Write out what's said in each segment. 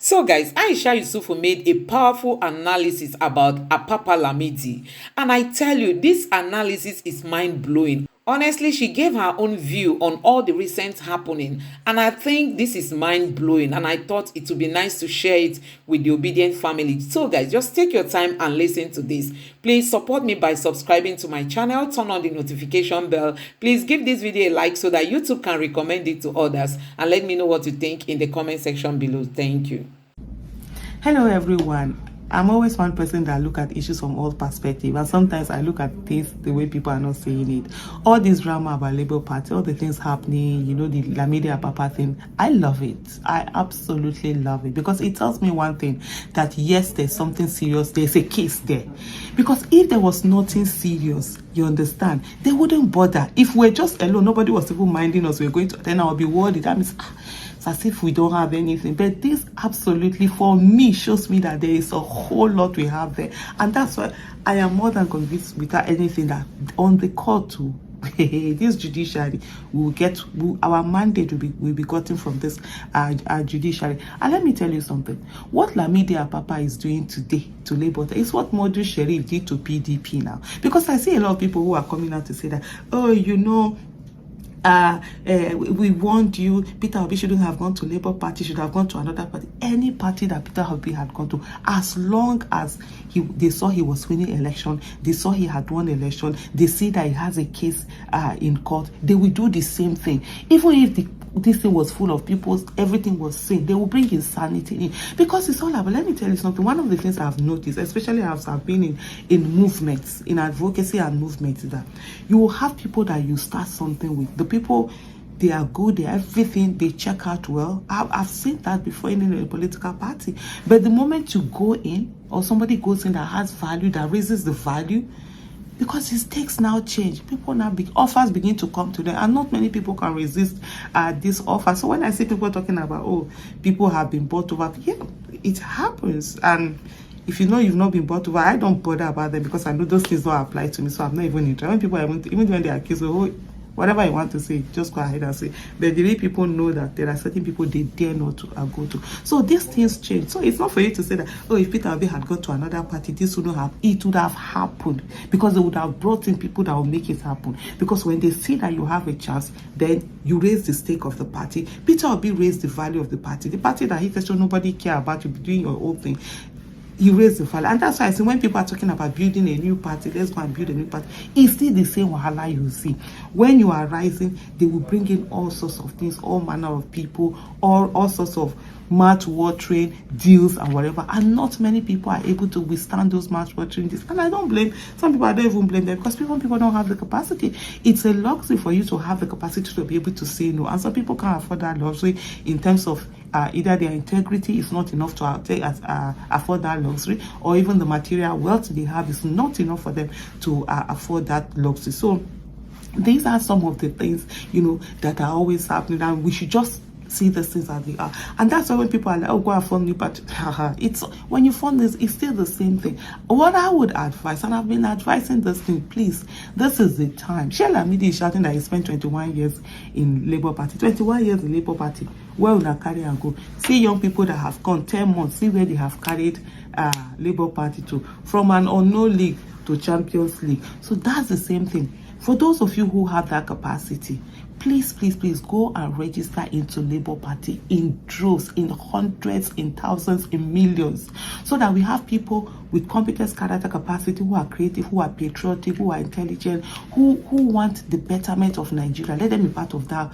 So guys, Aisha Yusufu made a powerful analysis about Apapa Lamidi, and I tell you, this analysis is mind-blowing. Honestly, she gave her own view on all the recent happening, and I think this is mind-blowing, and I thought it would be nice to share it with the Obedient family. So guys, just take your time and listen to this. Please support me by subscribing to my channel, turn on the notification bell. Please give this video a like so that YouTube can recommend it to others, and let me know what you think in the comment section below. Thank you. Hello everyone. I'm always one person that look at issues from all perspectives, and sometimes I look at things the way people are not saying it. All this drama about Labour Party, all the things happening, you know, the Lamidi Apapa thing, I love it. I absolutely love it, because it tells me one thing, that yes, there's something serious, there's a case there. Because if there was nothing serious, you understand, they wouldn't bother. If we're just alone, nobody was even minding us, we're going to, then I'll be worried. That means it's as if we don't have anything. But this absolutely, for me, shows me that there is a whole lot we have there. And that's why I am more than convinced, without anything, that on the court too, this judiciary will get, our mandate will be gotten from this judiciary. And let me tell you something. What Lamidi Apapa is doing today to Labour is what Modu Sheriff did to PDP now. Because I see a lot of people who are coming out to say that, oh, you know, we want you, Peter Obi shouldn't have gone to Labour Party, should have gone to another party. Any party that Peter Obi had gone to, as long as they saw he was winning election, they saw he had won election, they see that he has a case in court, they will do the same thing. Even if this thing was full of people, everything was sane, they will bring insanity in. Because it's all about, let me tell you something, one of the things I've noticed, especially as I've been in movements, in advocacy and movements, is that you will have people that you start something with. The people, they are good, they are everything, they check out well. I've seen that before in a political party. But the moment you go in, or somebody goes in that has value, that raises the value, because his takes now change, people now offers begin to come to them, and not many people can resist this offer. So when I see people talking about, oh, people have been bought over, yeah, it happens. And if you know you've not been bought over, I don't bother about them, because I know those things don't apply to me, so I'm not even interested. When people are even when they accuse me, oh, whatever you want to say, just go ahead and say. But the way people know that there are certain people they dare not to go to. So these things change. So it's not for you to say that, oh, if Peter Obi had gone to another party, this wouldn't have, it would have happened. Because they would have brought in people that will make it happen. Because when they see that you have a chance, then you raise the stake of the party. Peter Obi raised the value of the party that he said, so nobody care about you doing your own thing. You raise the value. And that's why I say when people are talking about building a new party, let's go and build a new party, it's still the same wahala you see. When you are rising, they will bring in all sorts of things, all manner of people, all sorts of mouth-watering deals and whatever. And not many people are able to withstand those mouth-watering deals. And I don't blame some people. I don't even blame them, because people don't have the capacity. It's a luxury for you to have the capacity to be able to say no. And some people can't afford that luxury in terms of either their integrity is not enough to afford that luxury, or even the material wealth they have is not enough for them to afford that luxury. So these are some of the things, you know, that are always happening, and we should just see the things as they are. And that's why when people are like, oh, go and form new party, it's when you form this, it's still the same thing. What I would advise, and I've been advising this thing, please, this is the time. Lamidi is shouting that he spent 21 years in Labour Party. 21 years in Labour Party. Where will I carry and go? See young people that have gone 10 months, see where they have carried Labour Party to, from an unknown league to Champions League. So that's the same thing. For those of you who have that capacity, please, please, please go and register into Labour Party in droves, in hundreds, in thousands, in millions, so that we have people with competence, character, capacity, who are creative, who are patriotic, who are intelligent, who want the betterment of Nigeria. Let them be part of that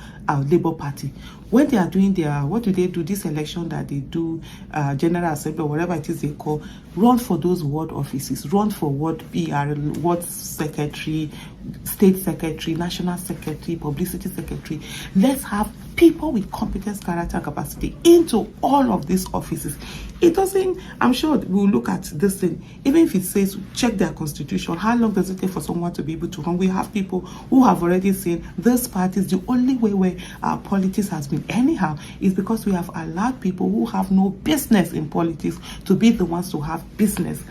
Labour Party. When they are doing their, what do they do, this election that they do, General Assembly, or whatever it is they call, run for those ward offices, run for ward PR, ward secretary, state secretary, national secretary, publicity secretary. Let's have people with competence, character, capacity into all of these offices. It doesn't, I'm sure we'll look at this thing, even if it says check their constitution, how long does it take for someone to be able to run? We have people who have already seen this party is the only way where our politics has been anyhow, is because we have allowed people who have no business in politics to be the ones to have business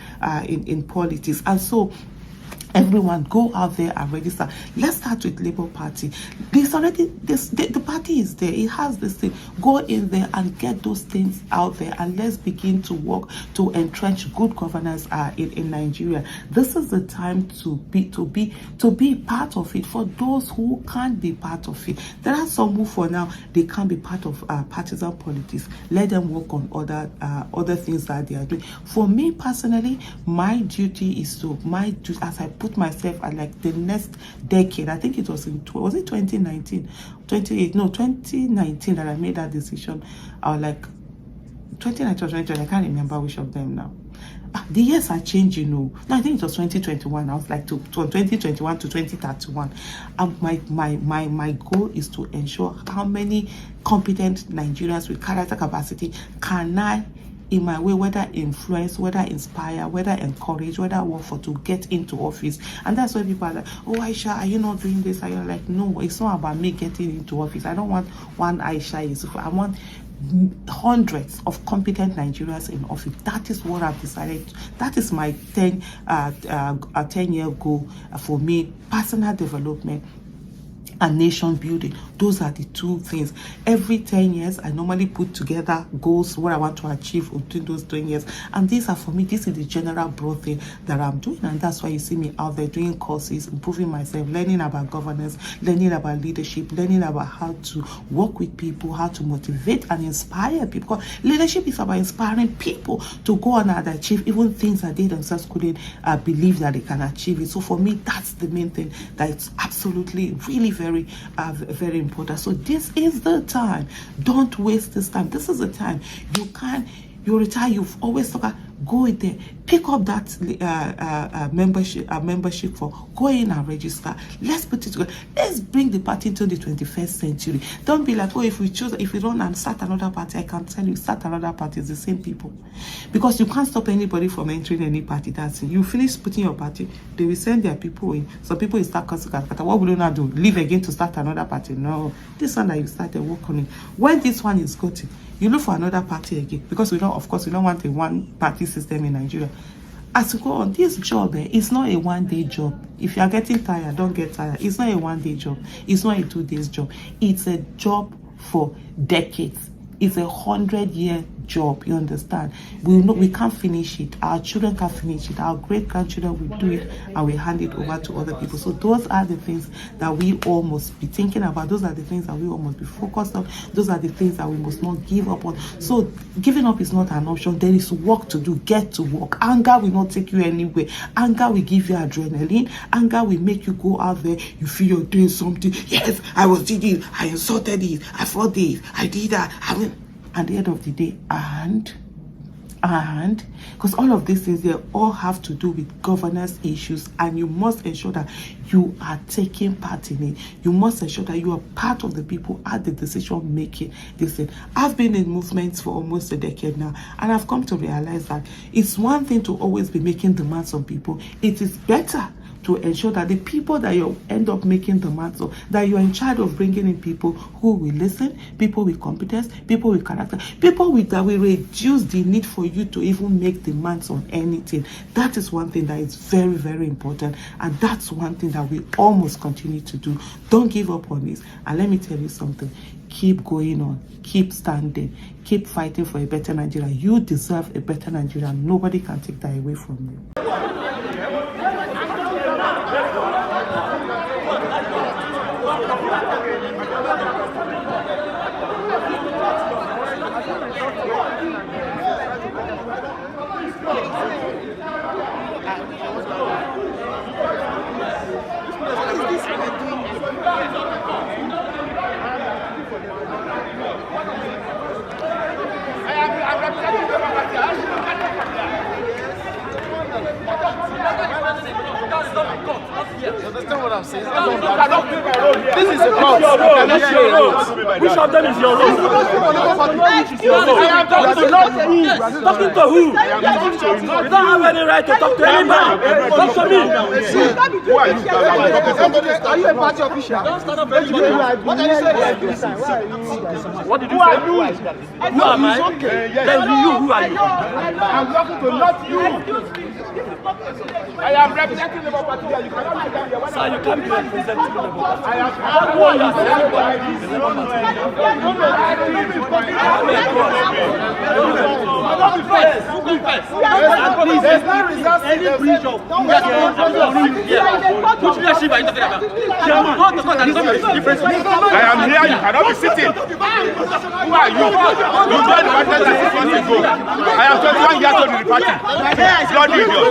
in politics. And so Everyone go out there and register. Let's start with Labour Party. The party is there. It has this thing. Go in there and get those things out there, and let's begin to work to entrench good governance in Nigeria. This is the time to be part of it. For those who can't be part of it, there are some who for now they can't be part of partisan politics. Let them work on other things that they are doing. For me personally, my duty is as I put myself at like the next decade. I think it was 2019 that I made that decision. I was like 2019 or 2020, I can't remember which of them now. The years are changing, No, I think it was 2021. I was like to 2021 to 2031. And my goal is to ensure how many competent Nigerians with character capacity can I, in my way, whether influence, whether inspire, whether encourage, whether work for, to get into office. And that's why people are like, oh, Aisha, are you not doing this? Are you like, no, it's not about me getting into office. I don't want one Aisha Yusufu. I want hundreds of competent Nigerians in office. That is what I've decided. That is my 10-year goal for me. Personal development and nation building. Those are the two things. Every 10 years, I normally put together goals, what I want to achieve within those 10 years. And these are for me, this is the general broad thing that I'm doing. And that's why you see me out there doing courses, improving myself, learning about governance, learning about leadership, learning about how to work with people, how to motivate and inspire people. Because leadership is about inspiring people to go on and achieve even things that they themselves couldn't believe that they can achieve it. So for me, that's the main thing that it's absolutely really very important. So this is the time. Don't waste this time. This is the time. You retire. You've always thought, go in there, pick up that membership for, go in and register. Let's put it together. Let's bring the party into the 21st century. Don't be like, oh, if we run and start another party, I can tell you, start another party. It's the same people, because you can't stop anybody from entering any party. That's it. You finish putting your party, they will send their people in. Some people will start causing. What will you not do? Leave again to start another party? No, this one that you started, work on it. When this one is gotten, you look for another party again, because we don't want a one party system in Nigeria. As you go on, this job, it's not a one-day job. If you are getting tired, don't get tired. It's not a one-day job. It's not a 2 days job. It's a job for decades. It's a 100-year job. You understand? We can't finish it. Our children can't finish it. Our great-grandchildren will do it, and we hand it over to other people. So those are the things that we all must be thinking about. Those are the things that we all must be focused on. Those are the things that we must not give up on. So giving up is not an option. There is work to do. Get to work. Anger will not take you anywhere. Anger will give you adrenaline. Anger will make you go out there. You feel you're doing something. Yes, I was did it. I insulted it. I fought this. I did that. At the end of the day, and because all of these things, they all have to do with governance issues, and you must ensure that you are taking part in it. You must ensure that you are part of the people at the decision making. Listen, I've been in movements for almost a decade now, and I've come to realize that it's one thing to always be making demands on people. It is better to ensure that the people that you end up making demands of, that you're in charge of bringing in people who will listen, people with competence, people with character, people that will reduce the need for you to even make demands on anything. That is one thing that is very, very important, and that's one thing that we almost continue to do. Don't give up on this. And let me tell you something. Keep going on. Keep standing. Keep fighting for a better Nigeria. You deserve a better Nigeria. Nobody can take that away from you. You understand what I'm saying? This is a court. Which of them is your road? I am talking to you. Talking to who? You don't have any right to talk to any man. Talk to me. Who are you? Are you a party official? Don't stand up. What are you saying? What did you say? Who am I? Then you, who are you? I'm talking to not you. I am representing the Labour Party here. You cannot make that here. Sir, you can't be representing the Labour Party. I am. Any breach of which leadership are you talking about? Chairman, go to court and come with different. I am here. You cannot be sitting. Who are you? You joined the party 6 months ago. I am 21 years old in the party. Bloody idiot.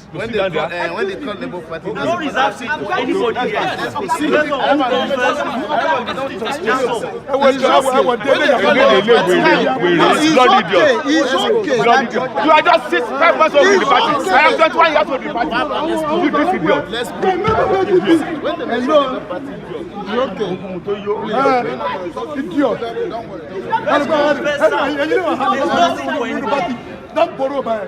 When they call Labour Party, no reserve seat for anybody here. It's okay. You are just 5 months old in the party. I am 21 years old in the party. You this idiot. Let's go. Don't borrow by.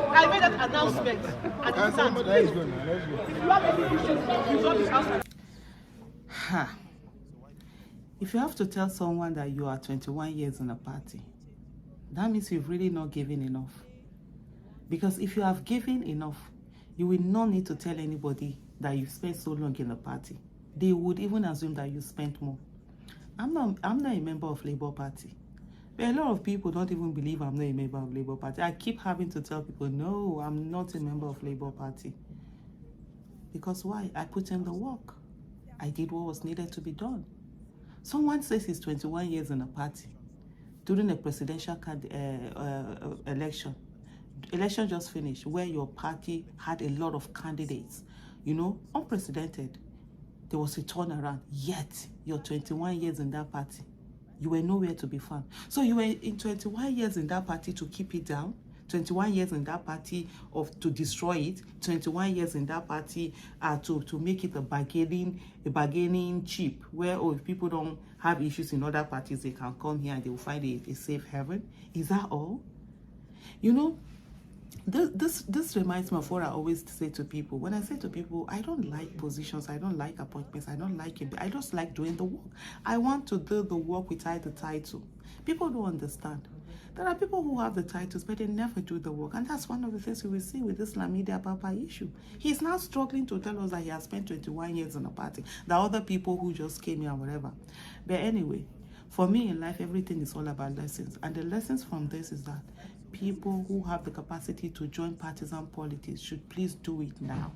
I made that announcement at the start. If you have to tell someone that you are 21 years in a party, that means you've really not given enough. Because if you have given enough, you will not need to tell anybody that you spent so long in the party. They would even assume that you spent more. I'm not a member of Labour Party. But a lot of people don't even believe I'm not a member of Labour Party. I keep having to tell people, no, I'm not a member of Labour Party. Because why? I put in the work. I did what was needed to be done. Someone says he's 21 years in a party during a presidential election. Election just finished where your party had a lot of candidates, unprecedented. There was a turnaround, yet you're 21 years in that party. You were nowhere to be found. So you were in 21 years in that party to keep it down, 21 years in that party to destroy it, 21 years in that party to make it a bargaining chip, where if people don't have issues in other parties, they can come here and they will find a safe haven. Is that all? This reminds me of what I always say to people. When I say to people, I don't like positions, I don't like appointments, I don't like it. I just like doing the work. I want to do the work without the title. People don't understand. There are people who have the titles, but they never do the work. And that's one of the things we will see with this Lamidi Apapa issue. He's now struggling to tell us that he has spent 21 years in a party. There are other people who just came here or whatever. But anyway, for me in life, everything is all about lessons. And the lessons from this is that people who have the capacity to join partisan politics should please do it now.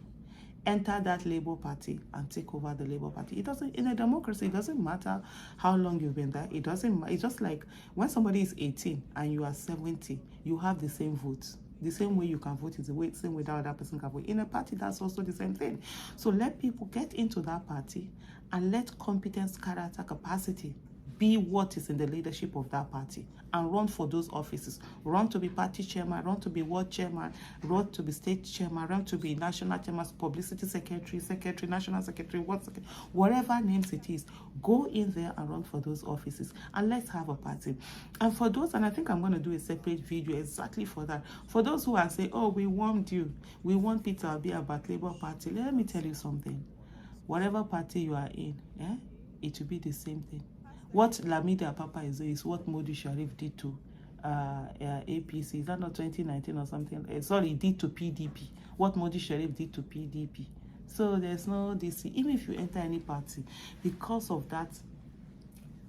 Enter that Labour Party and take over the Labour Party. It doesn't, in a democracy, it doesn't matter how long you've been there. It doesn't. It's just like when somebody is 18 and you are 70, you have the same votes. The same way you can vote is the same way that other person can vote. In a party, that's also the same thing. So let people get into that party and let competence, character, capacity be what is in the leadership of that party and run for those offices. Run to be party chairman, run to be ward chairman, run to be state chairman, run to be national chairman, publicity secretary, national secretary, whatever names it is. Go in there and run for those offices and let's have a party. And for those, and I think I'm going to do a separate video exactly for that. For those who are saying, oh, we warned you, we want Peter Obi about Labour Party. Let me tell you something. Whatever party you are in, it will be the same thing. What Lamidi Apapa is what Modi Sharif did to APC. Is that not 2019 or something? Sorry, did to PDP. What Modi Sharif did to PDP. So there's no DC. Even if you enter any party, because of that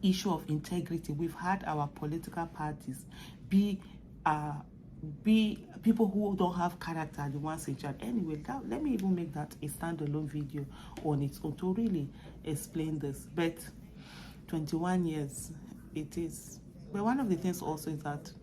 issue of integrity, we've had our political parties be people who don't have character, the ones in charge. Anyway, let me even make that a standalone video on its own to really explain this. But 21 years it is. But one of the things also is that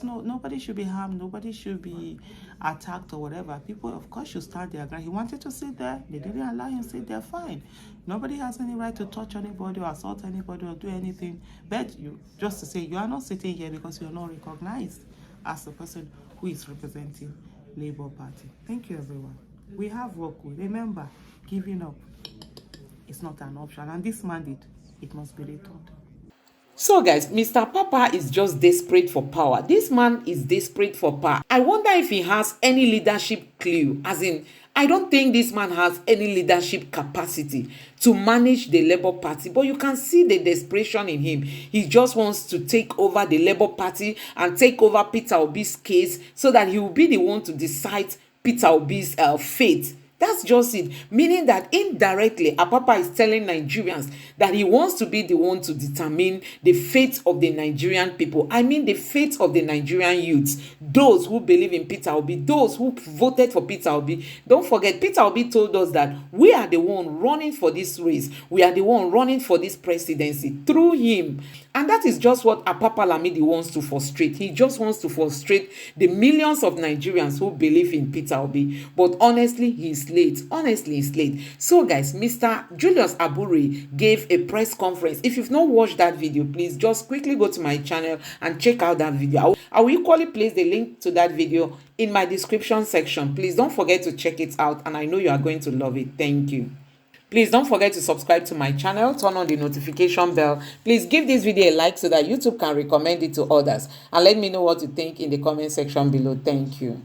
nobody should be harmed, nobody should be attacked or whatever. People, of course, should stand their ground. He wanted to sit there, they didn't allow him to sit there, fine. Nobody has any right to touch anybody or assault anybody or do anything. But just to say you are not sitting here because you're not recognized as the person who is representing Labour Party. Thank you, everyone. We have work. Remember, giving up is not an option, and this mandate, it must be returned. So guys, Mr. Papa is just desperate for power. This man is desperate for power. I wonder if he has any leadership clue, as in, I don't think this man has any leadership capacity to manage the Labour Party, but you can see the desperation in him. He just wants to take over the Labour Party and take over Peter Obi's case so that he will be the one to decide Peter Obi's fate. That's just it. Meaning that indirectly, Apapa is telling Nigerians that he wants to be the one to determine the fate of the Nigerian people. I mean the fate of the Nigerian youths. Those who believe in Peter Obi, those who voted for Peter Obi. Don't forget, Peter Obi told us that we are the one running for this race. We are the one running for this presidency through him. And that is just what Apapa Lamidi wants to frustrate. He just wants to frustrate the millions of Nigerians who believe in Peter Obi. But honestly, he's late. Honestly, he's late. So guys, Mr. Julius Abure gave a press conference. If you've not watched that video, please just quickly go to my channel and check out that video. I will equally place the link to that video in my description section. Please don't forget to check it out, and I know you are going to love it. Thank you. Please don't forget to subscribe to my channel, turn on the notification bell. Please give this video a like so that YouTube can recommend it to others. And let me know what you think in the comment section below. Thank you.